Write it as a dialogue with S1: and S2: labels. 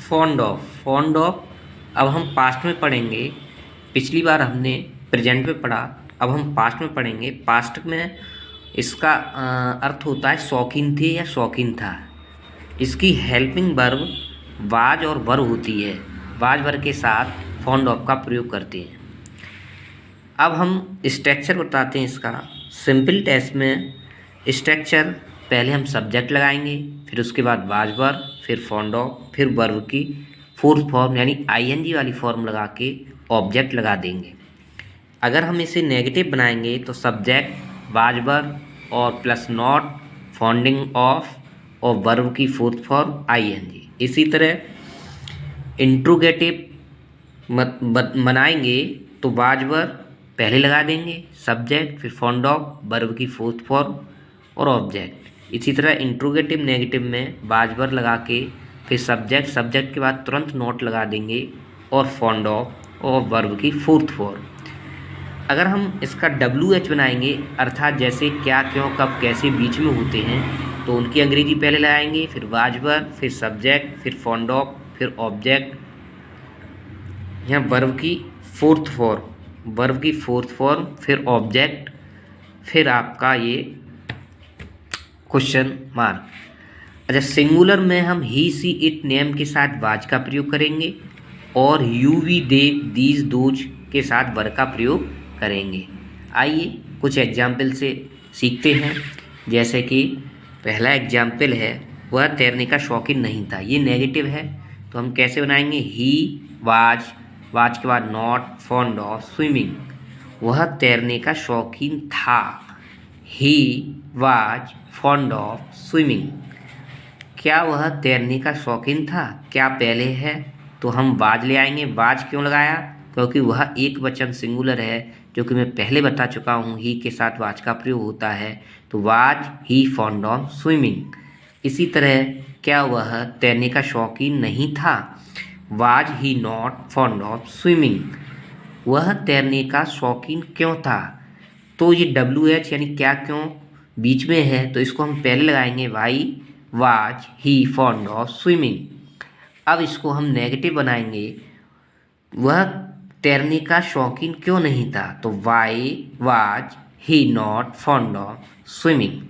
S1: Fond of अब हम past में पढ़ेंगे। पिछली बार हमने प्रेजेंट में पढ़ा, अब हम पास्ट में पढ़ेंगे। पास्ट में इसका अर्थ होता है शौकीन थे या शौकीन था। इसकी हेल्पिंग वर्ब वाज और वर होती है। वाज वर के साथ फॉन्ड ऑफ का प्रयोग करते हैं। अब हम स्ट्रक्चर बताते हैं इसका। सिंपल टेंस में स्ट्रक्चर पहले हम सब्जेक्ट लगाएंगे, फिर उसके बाद वाज वर, फिर फॉन्ड ऑफ, फिर वर्ब की फोर्थ फॉर्म यानी आईएनजी वाली फॉर्म लगा के ऑब्जेक्ट लगा देंगे। अगर हम इसे नेगेटिव बनाएंगे तो सब्जेक्ट वाज वर और प्लस नॉट फाउंडिंग ऑफ और वर्ब की फोर्थ फॉर्म आईएनजी। इसी तरह इंट्रोगेटिव बनाएंगे तो वाज वर पहले लगा देंगे, सब्जेक्ट, फिर फाउंड ऑफ, वर्ब की फोर्थ फॉर्म और ऑब्जेक्ट। इसी तरह इंट्रोगेटिव नेगेटिव में वाज वर लगा के फिर सब्जेक्ट के बाद तुरंत नोट लगा देंगे और फाउंड ऑफ और वर्ब की फोर्थ फॉर्म। अगर हम इसका WH बनाएंगे अर्थात जैसे क्या, क्यों, कब, कैसे बीच में होते हैं तो उनकी अंग्रेजी पहले लगाएंगे, फिर वाज वर, फिर सब्जेक्ट, फिर फाउंड ऑफ, फिर ऑब्जेक्ट, यहाँ वर्ब की फोर्थ फॉर्म, फिर ऑब्जेक्ट, फिर आपका ये क्वेश्चन मार्क। अच्छा, सिंगुलर में हम ही, सी, इट, नेम के साथ वाज का प्रयोग करेंगे और you, we, they, these, those के साथ वर का प्रयोग करेंगे। आइए कुछ एग्जाम्पल से सीखते हैं। जैसे कि पहला एग्जाम्पल है, वह तैरने का शौकीन नहीं था। ये नेगेटिव है तो हम कैसे बनाएंगे? ही वाज के बाद नॉट, फॉन्ड ऑफ, स्विमिंग। वह तैरने का शौकीन था। He was fond of swimming. क्या वह तैरने का शौकीन था? क्या पहले है तो हम वाज ले आएंगे। वाज क्यों लगाया? क्योंकि वह एक वचन सिंगुलर है, जो कि मैं पहले बता चुका हूँ। ही के साथ वाज का प्रयोग होता है तो was he fond of swimming. इसी तरह क्या वह तैरने का शौकीन नहीं था? Was he not fond of swimming. वह तैरने का शौकीन क्यों था? तो ये WH यानी क्या, क्यों बीच में है तो इसको हम पहले लगाएंगे। Why was he fond of swimming. अब इसको हम नेगेटिव बनाएंगे। वह तैरने का शौकीन क्यों नहीं था? तो why was he not fond of swimming.